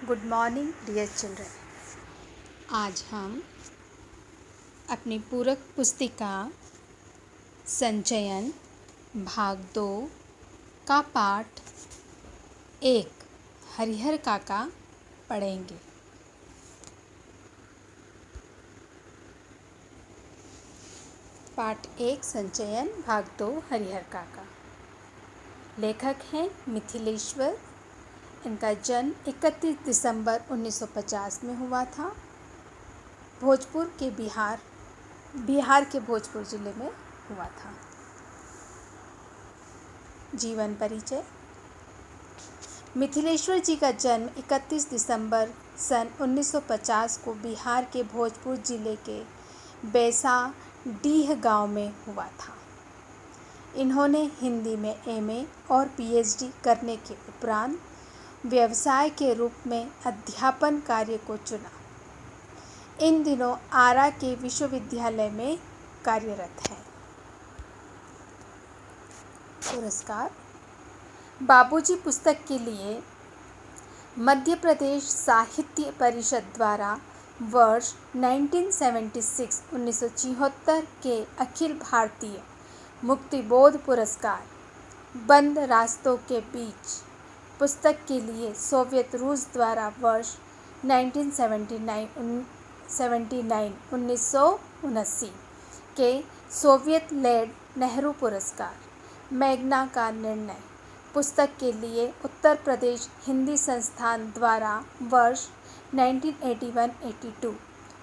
Good morning dear children. आज हम अपनी पूरक पुस्तिका संचयन भाग 2 का पाठ 1 हरिहर काका पढ़ेंगे। पाठ 1 संचयन भाग 2 हरिहर काका। लेखक हैं मिथिलेश्वर। इनका जन्म 31 दिसंबर 1950 में हुआ था। भोजपुर के बिहार के भोजपुर जिले में हुआ था। जीवन परिचय। मिथिलेश्वर जी का जन्म 31 दिसंबर सन 1950 को बिहार के भोजपुर जिले के बैसाडीह गांव में हुआ था। इन्होंने हिंदी में एमए और पीएचडी करने के उपरांत व्यवसाय के रूप में अध्यापन कार्य को चुना। इन दिनों आरा के विश्वविद्यालय में कार्यरत हैं। पुरस्कार। बाबूजी पुस्तक के लिए मध्य प्रदेश साहित्य परिषद द्वारा वर्ष 1976 के अखिल भारतीय मुक्तिबोध पुरस्कार। बंद रास्तों के बीच पुस्तक के लिए सोवियत रूस द्वारा वर्ष 1979 के सोवियत लेड नेहरू पुरस्कार। मैग्ना का निर्णय पुस्तक के लिए उत्तर प्रदेश हिंदी संस्थान द्वारा वर्ष 1981-82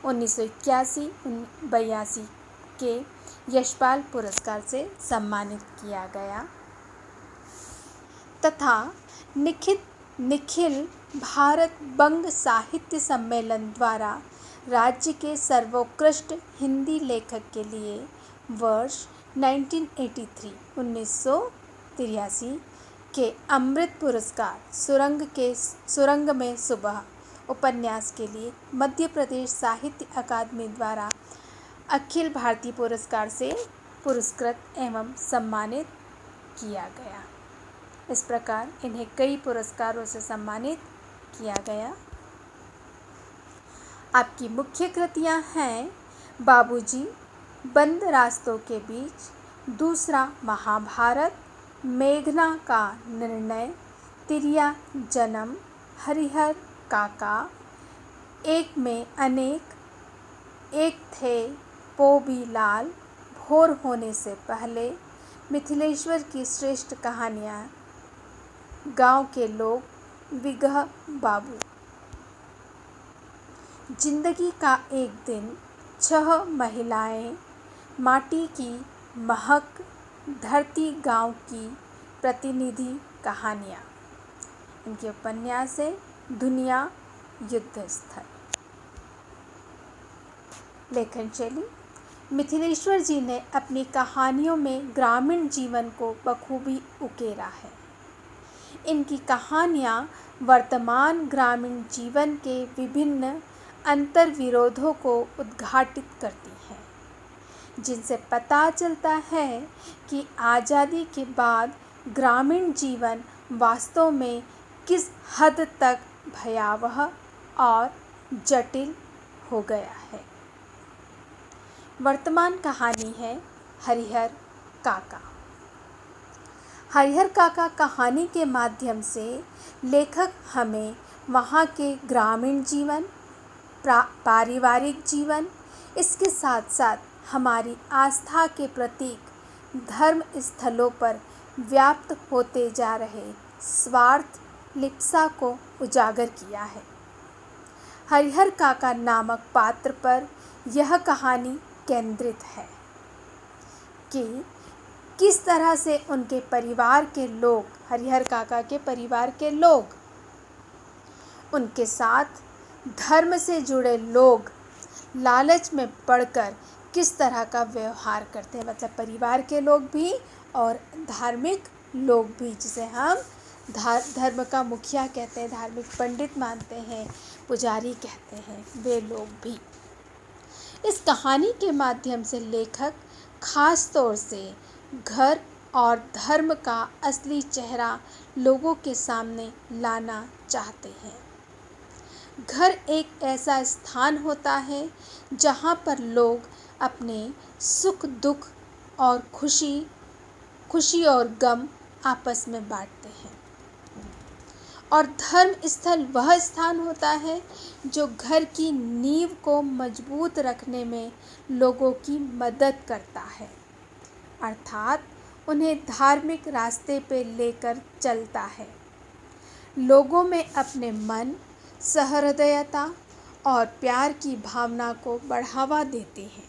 1981-82 के यशपाल पुरस्कार से सम्मानित किया गया तथा निखिल भारत बंग साहित्य सम्मेलन द्वारा राज्य के सर्वोत्कृष्ट हिंदी लेखक के लिए वर्ष 1983 के अमृत पुरस्कार। सुरंग में सुबह उपन्यास के लिए मध्य प्रदेश साहित्य अकादमी द्वारा अखिल भारतीय पुरस्कार से पुरस्कृत एवं सम्मानित किया गया। इस प्रकार इन्हें कई पुरस्कारों से सम्मानित किया गया। आपकी मुख्य कृतियां हैं बाबूजी, बंद रास्तों के बीच, दूसरा महाभारत, मेघना का निर्णय, तिरिया जन्म, हरिहर काका, एक में अनेक, एक थे पोबी लाल, भोर होने से पहले, मिथिलेश्वर की श्रेष्ठ कहानियाँ, गांव के लोग, विगह बाबू। जिंदगी का एक दिन, 6 महिलाएं, माटी की महक, धरती गांव की प्रतिनिधि कहानियाँ। इनके उपन्यास है दुनिया युद्ध स्थल। लेखन शैली। मिथिलेश्वर जी ने अपनी कहानियों में ग्रामीण जीवन को बखूबी उकेरा है। इनकी कहानियाँ वर्तमान ग्रामीण जीवन के विभिन्न अंतर्विरोधों को उद्घाटित करती हैं, जिनसे पता चलता है कि आज़ादी के बाद ग्रामीण जीवन वास्तव में किस हद तक भयावह और जटिल हो गया है। वर्तमान कहानी है हरिहर काका। हरिहर काका कहानी के माध्यम से लेखक हमें वहाँ के ग्रामीण जीवन, पारिवारिक जीवन, इसके साथ साथ हमारी आस्था के प्रतीक धर्म स्थलों पर व्याप्त होते जा रहे स्वार्थ लिप्सा को उजागर किया है। हरिहर काका नामक पात्र पर यह कहानी केंद्रित है कि किस तरह से उनके परिवार के लोग, हरिहर काका के परिवार के लोग, उनके साथ धर्म से जुड़े लोग लालच में पड़कर किस तरह का व्यवहार करते हैं। मतलब परिवार के लोग भी और धार्मिक लोग भी, जिसे हम धर्म का मुखिया कहते हैं, धार्मिक पंडित मानते हैं, पुजारी कहते हैं, वे लोग भी। इस कहानी के माध्यम से लेखक खास तौर से घर और धर्म का असली चेहरा लोगों के सामने लाना चाहते हैं। घर एक ऐसा स्थान होता है जहाँ पर लोग अपने सुख दुख और खुशी और गम आपस में बांटते हैं। और धर्म स्थल वह स्थान होता है जो घर की नींव को मजबूत रखने में लोगों की मदद करता है, अर्थात उन्हें धार्मिक रास्ते पे लेकर चलता है। लोगों में अपने मन, सहृदयता और प्यार की भावना को बढ़ावा देते हैं।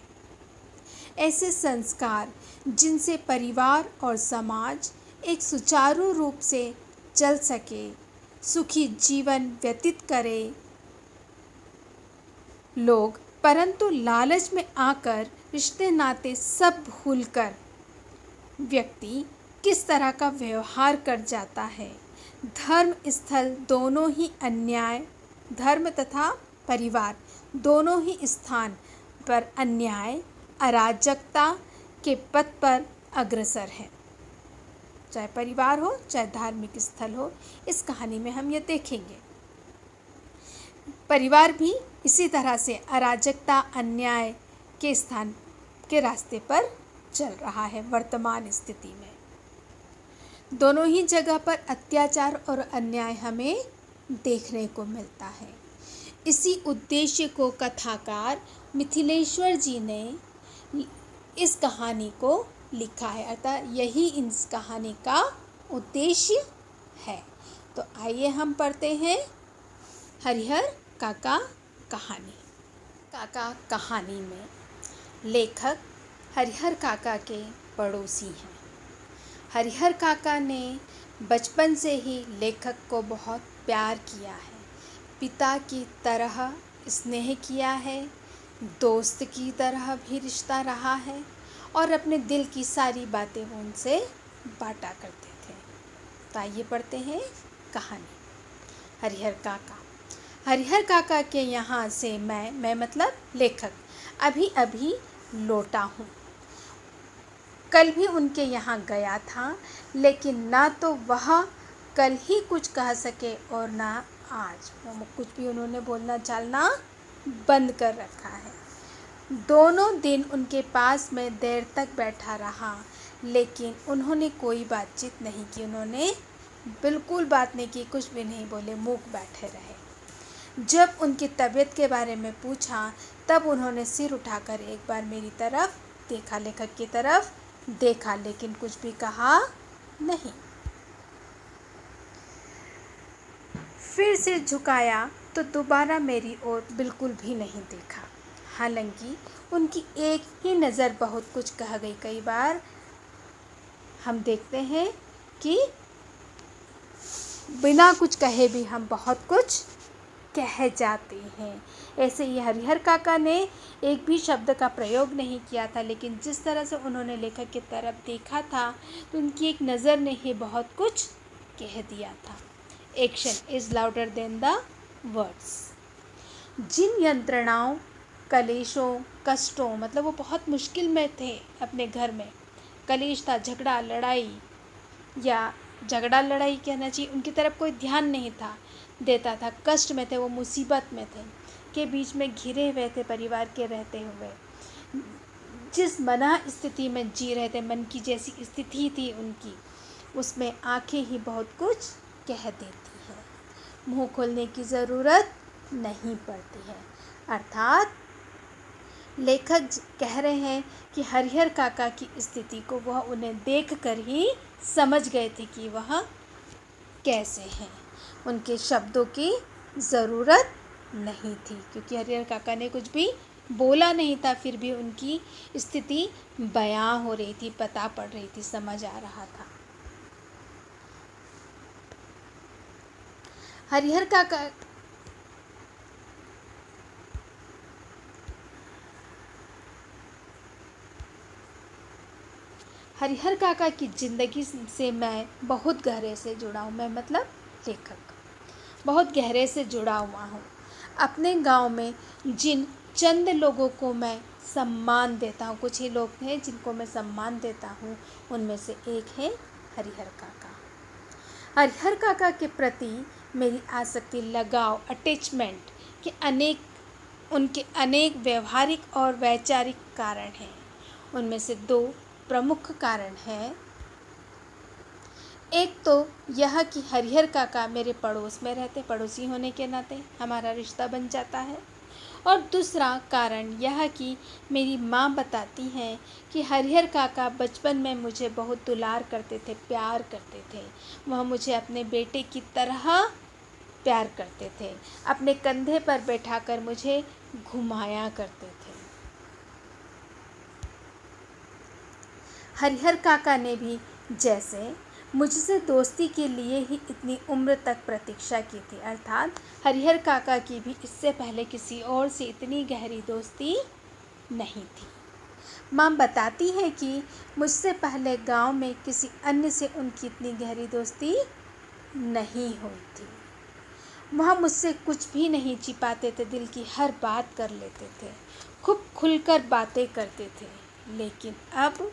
ऐसे संस्कार जिनसे परिवार और समाज एक सुचारू रूप से चल सके, सुखी जीवन व्यतीत करे लोग, परंतु लालच में आकर रिश्ते नाते सब भूलकर व्यक्ति किस तरह का व्यवहार कर जाता है। धर्म स्थल दोनों ही अन्याय, धर्म तथा परिवार दोनों ही स्थान पर अन्याय, अराजकता के पथ पर अग्रसर है। चाहे परिवार हो, चाहे धार्मिक स्थल हो, इस कहानी में हम ये देखेंगे। परिवार भी इसी तरह से अराजकता, अन्याय के स्थान के रास्ते पर चल रहा है वर्तमान स्थिति में। दोनों ही जगह पर अत्याचार और अन्याय हमें देखने को मिलता है। इसी उद्देश्य को कथाकार मिथिलेश्वर जी ने इस कहानी को लिखा है, अर्थात यही इस कहानी का उद्देश्य है। तो आइए हम पढ़ते हैं हरिहर काका कहानी। काका कहानी में लेखक हरिहर काका के पड़ोसी हैं। हरिहर काका ने बचपन से ही लेखक को बहुत प्यार किया है, पिता की तरह स्नेह किया है, दोस्त की तरह भी रिश्ता रहा है और अपने दिल की सारी बातें वो उनसे बांटा करते थे। तो आइए पढ़ते हैं कहानी। हरिहर काका। हरिहर काका के यहाँ से मैं मतलब लेखक अभी अभी लौटा हूँ। कल भी उनके यहाँ गया था, लेकिन ना तो वह कल ही कुछ कह सके और ना आज। कुछ भी उन्होंने बोलना चालना बंद कर रखा है। दोनों दिन उनके पास में देर तक बैठा रहा, लेकिन उन्होंने कोई बातचीत नहीं की। उन्होंने बिल्कुल बात नहीं की, कुछ भी नहीं बोले, मूक बैठे रहे। जब उनकी तबीयत के बारे में पूछा तब उन्होंने सिर उठाकर एक बार मेरी तरफ देखा, लेखक की तरफ देखा, लेकिन कुछ भी कहा नहीं। फिर सिर झुकाया तो दोबारा मेरी ओर बिल्कुल भी नहीं देखा। हालांकि उनकी एक ही नज़र बहुत कुछ कह गई। कई बार हम देखते हैं कि बिना कुछ कहे भी हम बहुत कुछ कह जाते हैं। ऐसे ही हरिहर काका ने एक भी शब्द का प्रयोग नहीं किया था, लेकिन जिस तरह से उन्होंने लेखक की तरफ देखा था तो उनकी एक नज़र ने ही बहुत कुछ कह दिया था। Action is louder than the words. जिन यंत्रणाओं, कलेशों, कष्टों, मतलब वो बहुत मुश्किल में थे अपने घर में। कलेश था, झगड़ा लड़ाई, या झगड़ा लड़ाई कहना चाहिए, उनकी तरफ कोई ध्यान नहीं था देता था। कष्ट में थे, वो मुसीबत में थे, के बीच में घिरे हुए थे परिवार के रहते हुए। जिस मना स्थिति में जी रहे थे, मन की जैसी स्थिति थी उनकी, उसमें आंखें ही बहुत कुछ कह देती है, मुंह खोलने की ज़रूरत नहीं पड़ती है। अर्थात लेखक कह रहे हैं कि हरिहर काका की स्थिति को वह उन्हें देखकर ही समझ गए थे कि वह कैसे हैं। उनके शब्दों की ज़रूरत नहीं थी, क्योंकि हरिहर काका ने कुछ भी बोला नहीं था, फिर भी उनकी स्थिति बयां हो रही थी, पता पड़ रही थी, समझ आ रहा था। हरिहर काका की ज़िंदगी से मैं बहुत गहरे से जुड़ा हूँ। मैं मतलब लेखक बहुत गहरे से जुड़ा हुआ हूँ। अपने गांव में जिन चंद लोगों को मैं सम्मान देता हूँ, कुछ ही लोग हैं जिनको मैं सम्मान देता हूँ, उनमें से एक है हरिहर काका। हरिहर काका के प्रति मेरी आसक्ति, लगाव, अटैचमेंट कि उनके अनेक व्यवहारिक और वैचारिक कारण हैं। उनमें से दो प्रमुख कारण हैं। एक तो यह कि हरिहर काका मेरे पड़ोस में रहते, पड़ोसी होने के नाते हमारा रिश्ता बन जाता है। और दूसरा कारण यह कि मेरी माँ बताती हैं कि हरिहर काका बचपन में मुझे बहुत दुलार करते थे, प्यार करते थे। वह मुझे अपने बेटे की तरह प्यार करते थे, अपने कंधे पर बैठाकर मुझे घुमाया करते थे। हरिहर काका ने भी जैसे मुझसे दोस्ती के लिए ही इतनी उम्र तक प्रतीक्षा की थी, अर्थात हरिहर काका की भी इससे पहले किसी और से इतनी गहरी दोस्ती नहीं थी। माँ बताती है कि मुझसे पहले गांव में किसी अन्य से उनकी इतनी गहरी दोस्ती नहीं हुई थी। वह मुझसे कुछ भी नहीं छिपाते थे, दिल की हर बात कर लेते थे, खूब खुलकर बातें करते थे। लेकिन अब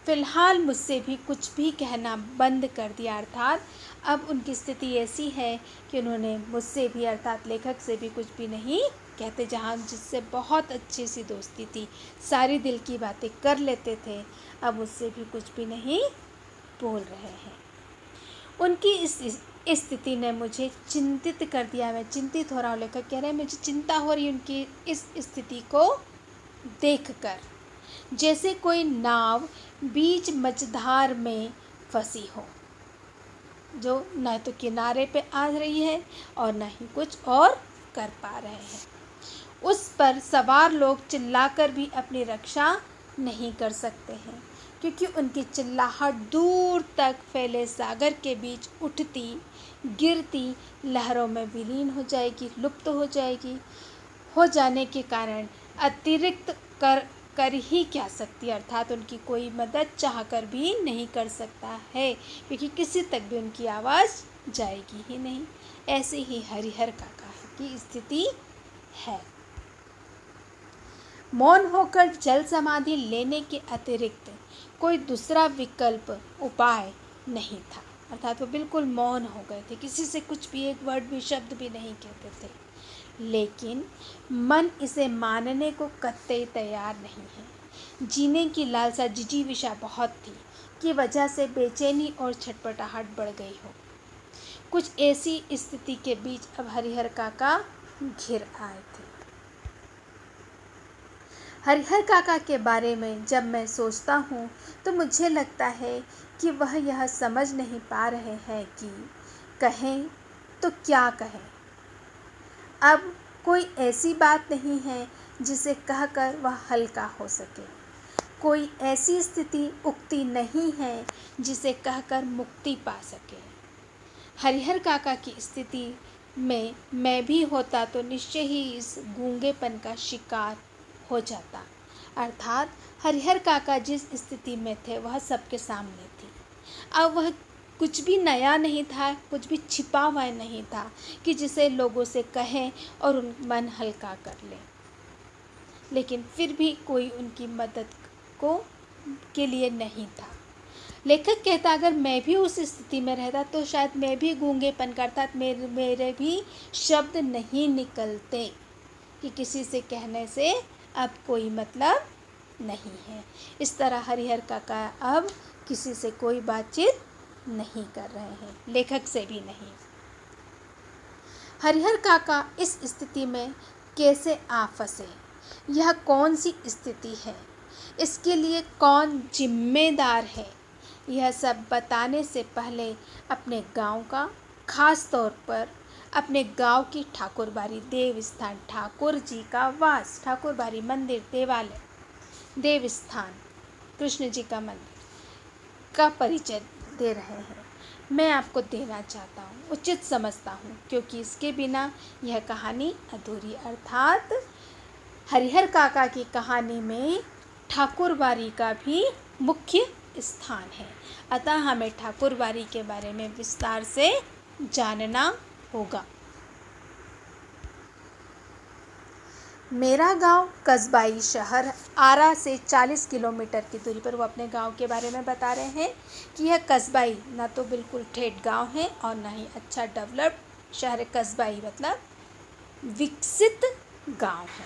फ़िलहाल मुझसे भी कुछ भी कहना बंद कर दिया, अर्थात अब उनकी स्थिति ऐसी है कि उन्होंने मुझसे भी अर्थात लेखक से भी कुछ भी नहीं कहते। जहाँ जिससे बहुत अच्छी सी दोस्ती थी, सारी दिल की बातें कर लेते थे, अब मुझसे भी कुछ भी नहीं बोल रहे हैं। उनकी इस स्थिति ने मुझे चिंतित कर दिया। मैं चिंतित हो रहा हूँ, लेखक कह रहे हैं मुझे चिंता हो रही है उनकी इस स्थिति को देखकर, जैसे कोई नाव बीच मझधार में फंसी हो, जो न तो किनारे पे आ रही है और न ही कुछ और कर पा रहे हैं। उस पर सवार लोग चिल्लाकर भी अपनी रक्षा नहीं कर सकते हैं, क्योंकि उनकी चिल्लाहट दूर तक फैले सागर के बीच उठती गिरती लहरों में विलीन हो जाएगी, लुप्त हो जाएगी। हो जाने के कारण अतिरिक्त कर ही क्या सकती, अर्थात उनकी कोई मदद चाहकर भी नहीं कर सकता है, क्योंकि किसी तक भी उनकी आवाज़ जाएगी ही नहीं। ऐसे ही हरिहर काका की स्थिति है। मौन होकर जल समाधि लेने के अतिरिक्त कोई दूसरा विकल्प उपाय नहीं था, अर्थात वो बिल्कुल मौन हो गए थे, किसी से कुछ भी एक वर्ड भी शब्द भी नहीं कहते थे। लेकिन मन इसे मानने को कतई तैयार नहीं है। जीने की लालसा जिजीविषा बहुत थी कि वजह से बेचैनी और छटपटाहट बढ़ गई हो। कुछ ऐसी स्थिति के बीच अब हरिहर काका घिर आए थे। हरिहर काका के बारे में जब मैं सोचता हूँ तो मुझे लगता है कि वह यह समझ नहीं पा रहे हैं कि कहें तो क्या कहें। अब कोई ऐसी बात नहीं है जिसे कहकर वह हल्का हो सके, कोई ऐसी स्थिति उक्ति नहीं है जिसे कहकर मुक्ति पा सके। हरिहर काका की स्थिति में मैं भी होता तो निश्चय ही इस गूंगेपन का शिकार हो जाता, अर्थात हरिहर काका जिस स्थिति में थे वह सबके सामने थी। अब वह कुछ भी नया नहीं था, कुछ भी छिपा हुआ नहीं था कि जिसे लोगों से कहें और उन मन हल्का कर लें। लेकिन फिर भी कोई उनकी मदद के लिए नहीं था। लेखक कहता अगर मैं भी उस स्थिति में रहता तो शायद मैं भी गूंगेपन करता, मेरे भी शब्द नहीं निकलते कि किसी से कहने से अब कोई मतलब नहीं है। इस तरह हरिहर काका अब किसी से कोई बातचीत नहीं कर रहे हैं, लेखक से भी नहीं। हरिहर काका इस स्थिति में कैसे आ फंसे, यह कौन सी स्थिति है, इसके लिए कौन जिम्मेदार है, यह सब बताने से पहले अपने गांव का, खास तौर पर अपने गांव की ठाकुरबाड़ी देवस्थान, ठाकुर जी का वास, ठाकुरबाड़ी मंदिर, देवालय, देवस्थान, कृष्ण जी का मंदिर का परिचय दे रहे हैं। मैं आपको देना चाहता हूँ, उचित समझता हूँ, क्योंकि इसके बिना यह कहानी अधूरी, अर्थात हरिहर काका की कहानी में ठाकुरबाड़ी का भी मुख्य स्थान है। अतः हमें ठाकुरबाड़ी के बारे में विस्तार से जानना होगा। मेरा गांव कस्बाई शहर आरा से 40 किलोमीटर की दूरी पर, वो अपने गांव के बारे में बता रहे हैं कि यह कस्बाई ना तो बिल्कुल ठेठ गांव है और ना ही अच्छा डेवलप्ड शहर कस्बाई मतलब विकसित गांव है।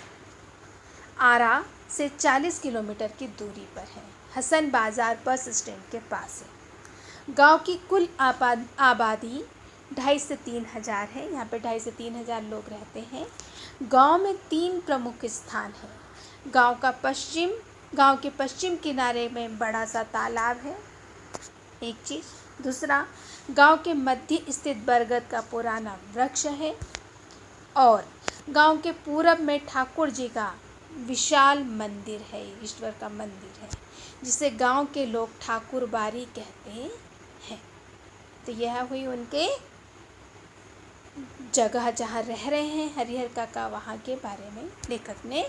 आरा से 40 किलोमीटर की दूरी पर है। हसन बाज़ार बस स्टैंड के पास है। गांव की कुल आबादी 2,500 से 3,000 है। यहाँ पे 2,500 से 3,000 लोग रहते हैं। गांव में 3 प्रमुख स्थान हैं। गांव के पश्चिम किनारे में बड़ा सा तालाब है, एक चीज़। दूसरा, गांव के मध्य स्थित बरगद का पुराना वृक्ष है। और गांव के पूरब में ठाकुर जी का विशाल मंदिर है, ईश्वर का मंदिर है, जिसे गांव के लोग ठाकुर बाड़ी कहते हैं। तो यह हुई उनके जगह जहाँ रह रहे हैं हरिहर काका, वहाँ के बारे में लेखक ने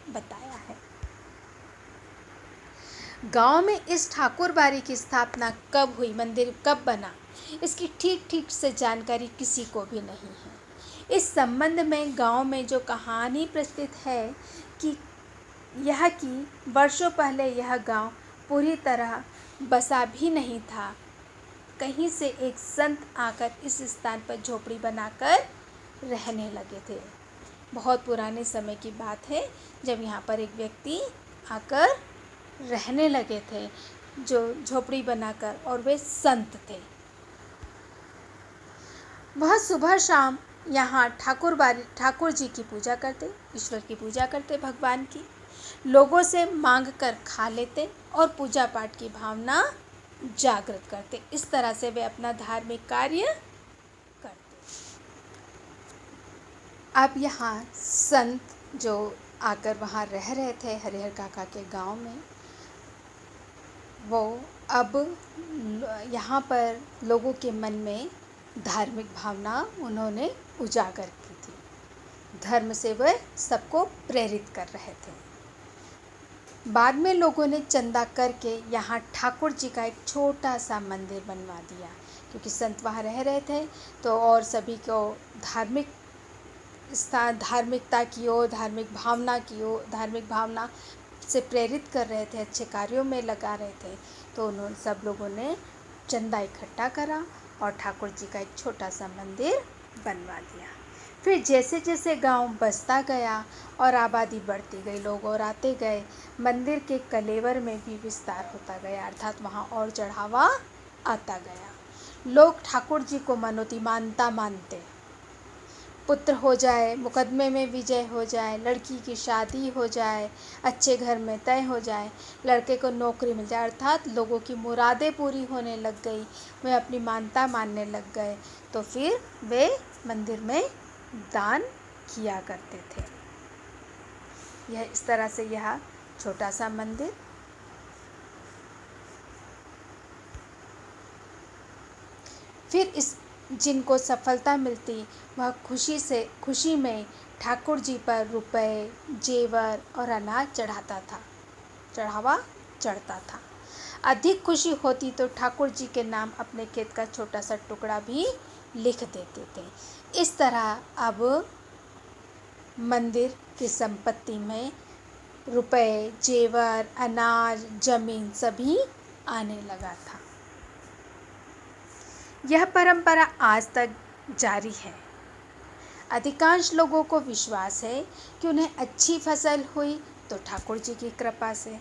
बताया है। गांव में इस ठाकुर बाड़ी की स्थापना कब हुई, मंदिर कब बना, इसकी ठीक से जानकारी किसी को भी नहीं है। इस संबंध में गांव में जो कहानी प्रचलित है कि वर्षों पहले यह गांव पूरी तरह बसा भी नहीं था। कहीं से एक संत आकर इस स्थान पर झोपड़ी बनाकर रहने लगे थे। बहुत पुराने समय की बात है, जब यहाँ पर एक व्यक्ति आकर रहने लगे थे, जो झोपड़ी बनाकर, और वे संत थे। वह सुबह शाम यहाँ ठाकुर जी की पूजा करते, ईश्वर की पूजा करते, भगवान की। लोगों से मांग कर खा लेते और पूजा पाठ की भावना जागृत करते। इस तरह से वे अपना धार्मिक कार्य करते। अब यहाँ संत जो आकर वहाँ रह रहे थे हरिहर काका के गांव में, वो अब यहाँ पर लोगों के मन में धार्मिक भावना उन्होंने उजागर की थी। धर्म से वह सबको प्रेरित कर रहे थे। बाद में लोगों ने चंदा करके यहाँ ठाकुर जी का एक छोटा सा मंदिर बनवा दिया, क्योंकि संत वहाँ रह रहे थे तो, और सभी को धार्मिकता की ओर, धार्मिक भावना से प्रेरित कर रहे थे, अच्छे कार्यों में लगा रहे थे। तो उन्होंने सब लोगों ने चंदा इकट्ठा करा और ठाकुर जी का एक छोटा सा मंदिर बनवा दिया। फिर जैसे जैसे गांव बसता गया और आबादी बढ़ती गई, लोग और आते गए, मंदिर के कलेवर में भी विस्तार होता गया, अर्थात वहाँ और चढ़ावा आता गया। लोग ठाकुर जी को मनोती मानते, पुत्र हो जाए, मुकदमे में विजय हो जाए, लड़की की शादी हो जाए, अच्छे घर में तय हो जाए, लड़के को नौकरी मिल जाए, अर्थात लोगों की मुरादें पूरी होने लग गई, वे अपनी मानता मानने लग गए, तो फिर वे मंदिर में दान किया करते थे। यह इस तरह से यह छोटा सा मंदिर फिर जिनको सफलता मिलती, वह खुशी में ठाकुर जी पर रुपए, जेवर और अनाज चढ़ावा चढ़ता था। अधिक खुशी होती तो ठाकुर जी के नाम अपने खेत का छोटा सा टुकड़ा भी लिख देते थे। इस तरह अब मंदिर की संपत्ति में रुपए, जेवर, अनाज, जमीन सभी आने लगा था। यह परंपरा आज तक जारी है। अधिकांश लोगों को विश्वास है कि उन्हें अच्छी फसल हुई तो ठाकुर जी की कृपा से,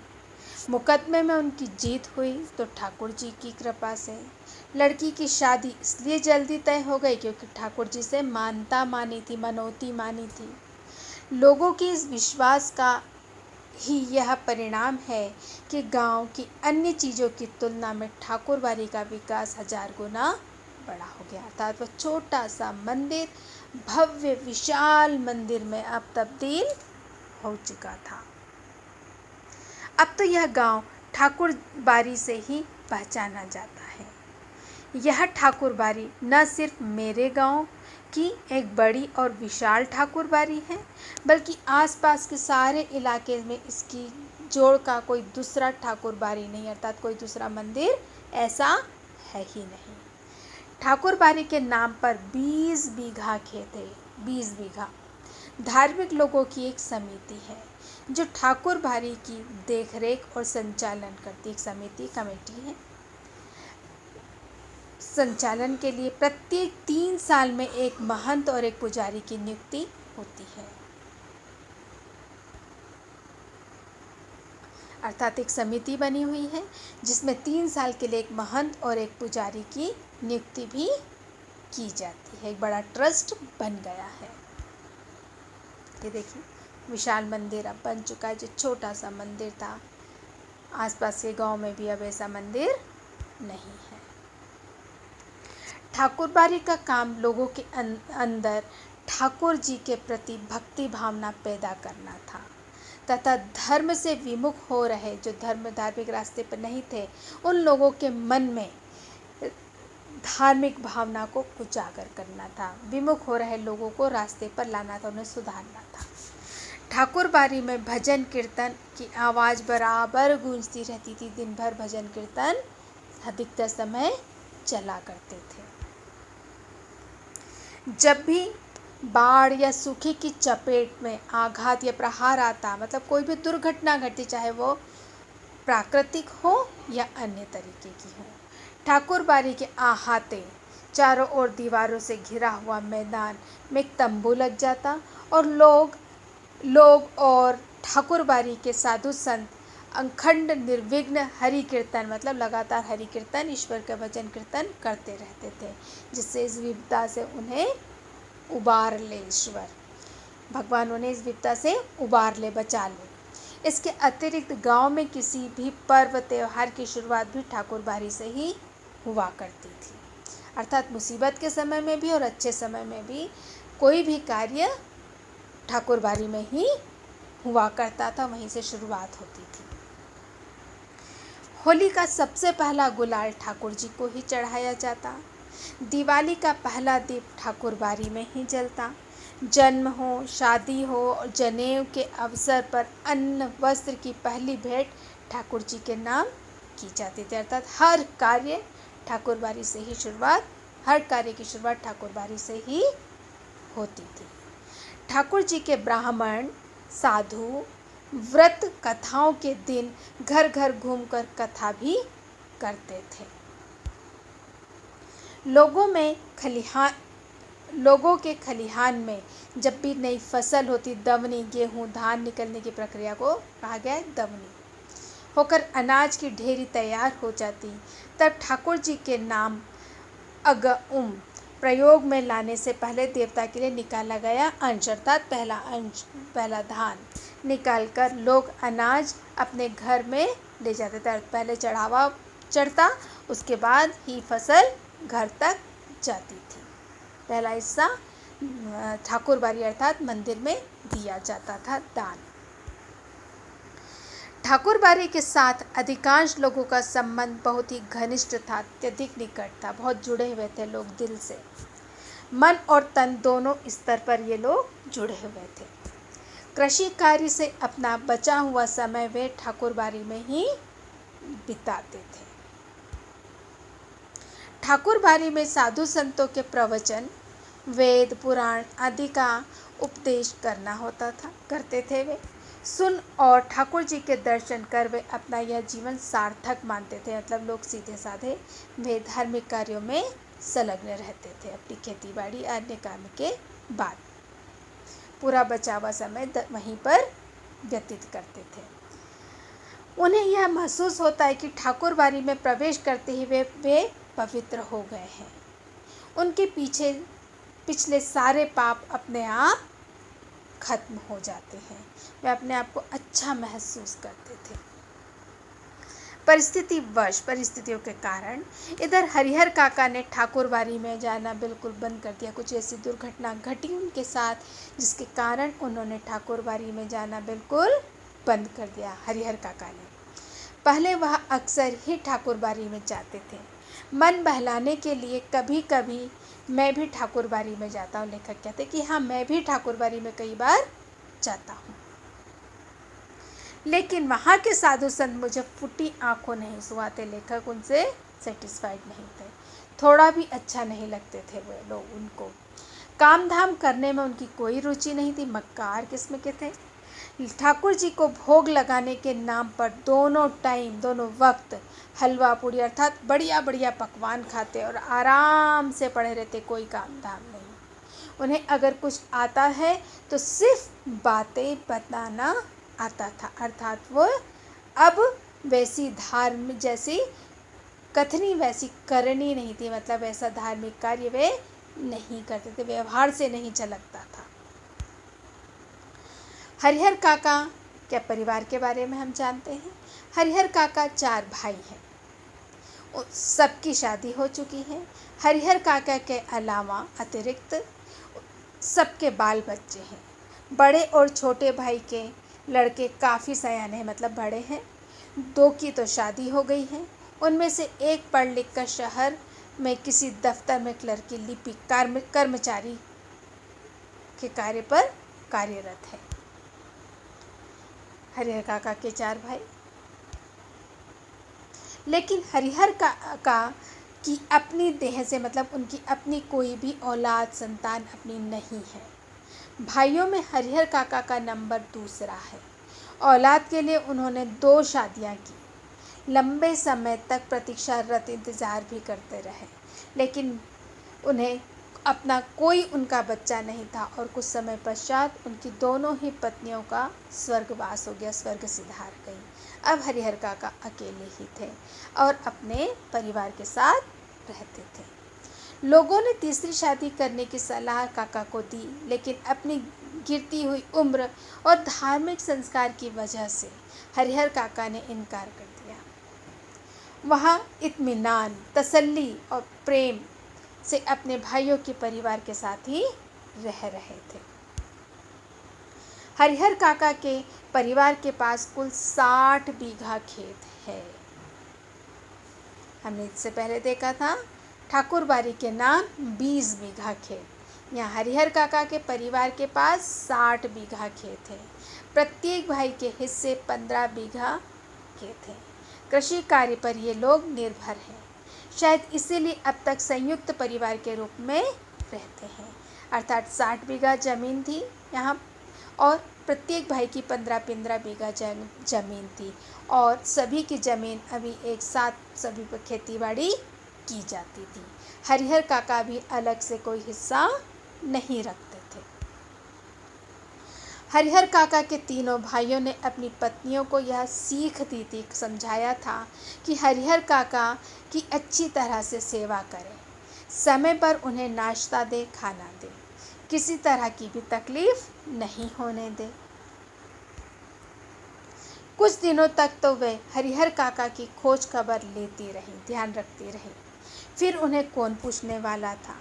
मुकदमे में उनकी जीत हुई तो ठाकुर जी की कृपा से, लड़की की शादी इसलिए जल्दी तय हो गई क्योंकि ठाकुर जी से मनौती मानी थी। लोगों के इस विश्वास का ही यह परिणाम है कि गांव की अन्य चीज़ों की तुलना में ठाकुरबाड़ी का विकास 1000 गुना बड़ा हो गया, अर्थात वह छोटा सा मंदिर भव्य विशाल मंदिर में अब तब्दील हो चुका था। अब तो यह गांव ठाकुरबाड़ी से ही पहचाना जाता है। यह ठाकुरबाड़ी न सिर्फ मेरे गांव की एक बड़ी और विशाल ठाकुरबाड़ी है, बल्कि आसपास के सारे इलाके में इसकी जोड़ का कोई दूसरा ठाकुरबाड़ी नहीं, अर्थात कोई दूसरा मंदिर ऐसा है ही नहीं। ठाकुरबाड़ी के नाम पर 20 बीघा खेत है, 20 बीघा। धार्मिक लोगों की एक समिति है जो ठाकुरबाड़ी की देखरेख और संचालन करती, एक कमेटी है। संचालन के लिए प्रत्येक 3 साल में एक महंत और एक पुजारी की नियुक्ति होती है। अर्थात एक समिति बनी हुई है जिसमें 3 साल के लिए एक महंत और एक पुजारी की नियुक्ति भी की जाती है। एक बड़ा ट्रस्ट बन गया है। ये देखिए विशाल मंदिर अब बन चुका है। जो छोटा सा मंदिर था आसपास के गांव में भी अब ऐसा मंदिर नहीं है। ठाकुरबाड़ी का काम लोगों के अंदर ठाकुर जी के प्रति भक्ति भावना पैदा करना था तथा धर्म से विमुख हो रहे जो धार्मिक रास्ते पर नहीं थे उन लोगों के मन में धार्मिक भावना को उजागर करना था। विमुख हो रहे लोगों को रास्ते पर लाना था, उन्हें सुधारना था। ठाकुरबाड़ी में भजन कीर्तन की आवाज़ बराबर गूंजती रहती थी। दिन भर भजन कीर्तन अधिकतर समय चला करते थे। जब भी बाढ़ या सूखे की चपेट में आघात या प्रहार आता, मतलब कोई भी दुर्घटना घटती, चाहे वो प्राकृतिक हो या अन्य तरीके की हो, ठाकुरबाड़ी के आहाते चारों ओर दीवारों से घिरा हुआ मैदान में एक तंबू लग जाता और लोग और ठाकुरबाड़ी के साधु संत अखंड निर्विघ्न हरि कीर्तन, मतलब लगातार हरि कीर्तन, ईश्वर का भजन कीर्तन करते रहते थे, जिससे इस विपदा से उन्हें उबार ले। ईश्वर भगवान उन्हें इस विपदा से उबार ले, बचा ले। इसके अतिरिक्त गांव में किसी भी पर्व त्योहार की शुरुआत भी ठाकुरबाड़ी से ही हुआ करती थी। अर्थात मुसीबत के समय में भी और अच्छे समय में भी कोई भी कार्य ठाकुरबाड़ी में ही हुआ करता था, वहीं से शुरुआत होती थी। होली का सबसे पहला गुलाल ठाकुर जी को ही चढ़ाया जाता। दिवाली का पहला दीप ठाकुरबाड़ी में ही जलता। जन्म हो, शादी हो और जनेऊ के अवसर पर अन्न वस्त्र की पहली भेंट ठाकुर जी के नाम की जाती थी। अर्थात हर कार्य की शुरुआत ठाकुरबाड़ी से ही होती थी। ठाकुर जी के ब्राह्मण साधु व्रत कथाओं के दिन घर घर घूमकर कथा भी करते थे। लोगों के खलिहान में जब भी नई फसल होती, दवनी, गेहूं, धान निकलने की प्रक्रिया को कहा गया है दवनी, होकर अनाज की ढेरी तैयार हो जाती, तब ठाकुर जी के नाम अगउम प्रयोग में लाने से पहले देवता के लिए निकाला गया अंश, अर्थात पहला धान निकालकर लोग अनाज अपने घर में ले जाते थे। पहले चढ़ावा चढ़ता, उसके बाद ही फसल घर तक जाती थी। पहला हिस्सा ठाकुरबाड़ी अर्थात मंदिर में दिया जाता था दान। ठाकुरबाड़ी के साथ अधिकांश लोगों का संबंध बहुत ही घनिष्ठ था, अत्यधिक निकट था, बहुत जुड़े हुए थे लोग दिल से। मन और तन दोनों स्तर पर ये लोग जुड़े हुए थे। कृषि कार्य से अपना बचा हुआ समय वे ठाकुरबाड़ी में ही बिताते थे। ठाकुरबाड़ी में साधु संतों के प्रवचन, वेद, पुराण आदि का उपदेश करते थे। वे सुन और ठाकुर जी के दर्शन कर वे अपना यह जीवन सार्थक मानते थे। मतलब लोग सीधे साधे वे धार्मिक कार्यों में संलग्न रहते थे। अपनी खेती बाड़ी अन्य काम के बाद पूरा बचा हुआ समय वहीं पर व्यतीत करते थे। उन्हें यह महसूस होता है कि ठाकुरबाड़ी में प्रवेश करते ही वे पवित्र हो गए हैं। उनके पिछले सारे पाप अपने आप खत्म हो जाते हैं। वे अपने आप को अच्छा महसूस करते थे। परिस्थितियों के कारण इधर हरिहर काका ने ठाकुरबाड़ी में जाना बिल्कुल बंद कर दिया। कुछ ऐसी दुर्घटना घटी उनके साथ जिसके कारण उन्होंने ठाकुरबाड़ी में जाना बिल्कुल बंद कर दिया। हरिहर काका ने पहले वह अक्सर ही ठाकुरबाड़ी में जाते थे। मन बहलाने के लिए कभी कभी मैं भी ठाकुरबाड़ी में जाता हूँ। लेखक कहते कि हाँ, मैं भी ठाकुरबाड़ी में कई बार जाता हूँ, लेकिन वहाँ के साधु संत मुझे फूटी आंखों नहीं सुहाते। लेखक उनसे सेटिस्फाइड नहीं थे, थोड़ा भी अच्छा नहीं लगते थे वे लोग। उनको काम धाम करने में उनकी कोई रुचि नहीं थी, मक्कार किस्म के थे। ठाकुर जी को भोग लगाने के नाम पर दोनों टाइम, दोनों वक्त हलवा पूड़ी अर्थात बढ़िया बढ़िया पकवान खाते और आराम से पड़े रहते, कोई काम धाम नहीं। उन्हें अगर कुछ आता है तो सिर्फ बातें बताना आता था, अर्थात वो अब वैसी धार्मिक जैसी कथनी वैसी करनी नहीं थी, मतलब ऐसा धार्मिक कार्य वे नहीं करते थे, व्यवहार से नहीं झलकता था। हरिहर काका के परिवार के बारे में हम जानते हैं। हरिहर काका 4 भाई हैं, सबकी शादी हो चुकी है। हरिहर काका के अलावा अतिरिक्त सबके बाल बच्चे हैं। बड़े और छोटे भाई के लड़के काफ़ी सयाने हैं, मतलब बड़े हैं। 2 की तो शादी हो गई है। उनमें से एक पढ़ लिख कर शहर में किसी दफ्तर में क्लर्की लिपिक कर्मचारी के कार्य पर कार्यरत है। हरिहर काका के 4 भाई, लेकिन हरिहर काका की अपनी देह से, मतलब उनकी अपनी कोई भी औलाद संतान अपनी नहीं है। भाइयों में हरिहर काका का नंबर दूसरा है। औलाद के लिए उन्होंने 2 शादियां की। लंबे समय तक प्रतीक्षारत इंतज़ार भी करते रहे, लेकिन उन्हें अपना कोई उनका बच्चा नहीं था और कुछ समय पश्चात उनकी दोनों ही पत्नियों का स्वर्गवास हो गया, स्वर्ग सिधार गई। अब हरिहर काका अकेले ही थे और अपने परिवार के साथ रहते थे। लोगों ने तीसरी शादी करने की सलाह काका को दी, लेकिन अपनी गिरती हुई उम्र और धार्मिक संस्कार की वजह से हरिहर काका ने इनकार कर दिया। वहाँ इत्मीनान, तसल्ली और प्रेम से अपने भाइयों के परिवार के साथ ही रह रहे थे। हरिहर काका के परिवार के पास कुल 60 बीघा खेत है। हमने इससे पहले देखा था ठाकुर बारी के नाम 20 बीघा खेत। यहाँ हरिहर काका के परिवार के पास 60 बीघा खेत है। प्रत्येक भाई के हिस्से 15 बीघा खेत है। कृषि कार्य पर ये लोग निर्भर हैं। शायद इसीलिए अब तक संयुक्त परिवार के रूप में रहते हैं, अर्थात 60 बीघा ज़मीन थी यहाँ और प्रत्येक भाई की 15-15 बीघा ज़मीन थी और सभी की ज़मीन अभी एक साथ सभी पर खेतीबाड़ी की जाती थी। हरिहर काका भी अलग से कोई हिस्सा नहीं रखते थे। हरिहर काका के तीनों भाइयों ने अपनी पत्नियों को यह सीख दी थी, समझाया था कि हरिहर काका की अच्छी तरह से सेवा करें, समय पर उन्हें नाश्ता दे, खाना दे, किसी तरह की भी तकलीफ नहीं होने दे। कुछ दिनों तक तो वे हरिहर काका की खोज खबर लेती रहीं, ध्यान रखती रहीं। फिर उन्हें कौन पूछने वाला था।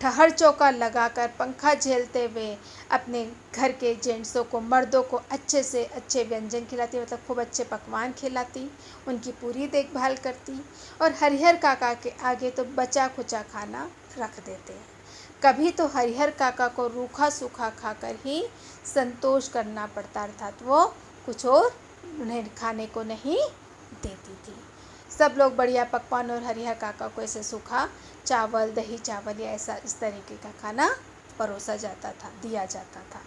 ठहर चौका लगाकर पंखा झेलते हुए अपने घर के जेंट्सों को, मर्दों को अच्छे से अच्छे व्यंजन खिलाती, मतलब खूब अच्छे पकवान खिलाती, उनकी पूरी देखभाल करती और हरिहर काका के आगे तो बचा खुचा खाना रख देते। कभी तो हरिहर काका को रूखा सूखा खाकर ही संतोष करना पड़ता, अर्थात वो कुछ और उन्हें खाने को नहीं देती थी। सब लोग बढ़िया पकवान और हरिहर काका को ऐसे सूखा चावल, दही चावल या ऐसा इस तरीके का खाना परोसा जाता था, दिया जाता था।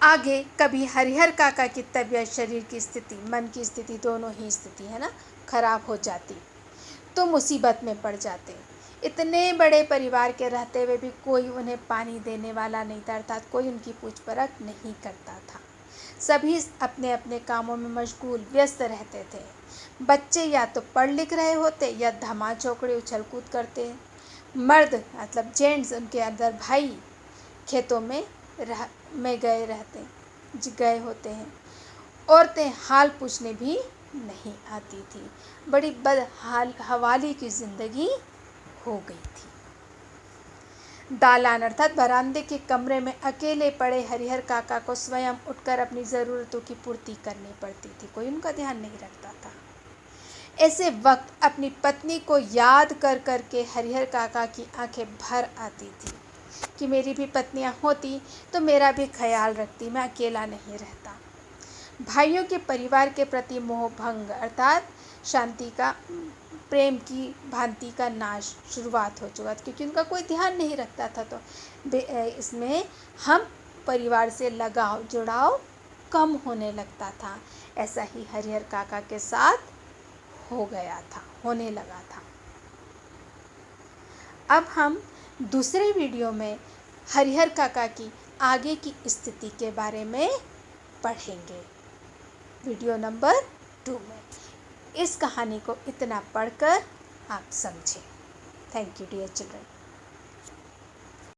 आगे कभी हरिहर काका की तबीयत, शरीर की स्थिति, मन की स्थिति, दोनों ही स्थिति है ना, खराब हो जाती तो मुसीबत में पड़ जाते। इतने बड़े परिवार के रहते हुए भी कोई उन्हें पानी देने वाला नहीं था, अर्थात कोई उनकी पूछ परख नहीं करता था। सभी अपने अपने कामों में मशगूल व्यस्त रहते थे। बच्चे या तो पढ़ लिख रहे होते या धमा चौकड़े उछल कूद करते। मर्द मतलब जेंट्स, उनके अंदर भाई खेतों में गए होते हैं। औरतें हाल पूछने भी नहीं आती थी। बड़ी हवाली की ज़िंदगी हो गई थी। दालान अर्थात बरामदे के कमरे में अकेले पड़े हरिहर काका को स्वयं उठकर अपनी ज़रूरतों की पूर्ति करनी पड़ती थी, कोई उनका ध्यान नहीं रखता था। ऐसे वक्त अपनी पत्नी को याद कर कर के हरिहर काका की आंखें भर आती थी कि मेरी भी पत्नियां होती तो मेरा भी ख्याल रखती, मैं अकेला नहीं रहता। भाइयों के परिवार के प्रति मोह भंग अर्थात शांति का, प्रेम की भांति का नाश शुरुआत हो चुका था, क्योंकि उनका कोई ध्यान नहीं रखता था। तो इसमें हम परिवार से लगाव जुड़ाव कम होने लगता था। ऐसा ही हरिहर काका के साथ होने लगा था। अब हम दूसरे वीडियो में हरिहर काका की आगे की स्थिति के बारे में पढ़ेंगे, वीडियो नंबर 2 में। इस कहानी को इतना पढ़कर आप समझें। Thank you dear children.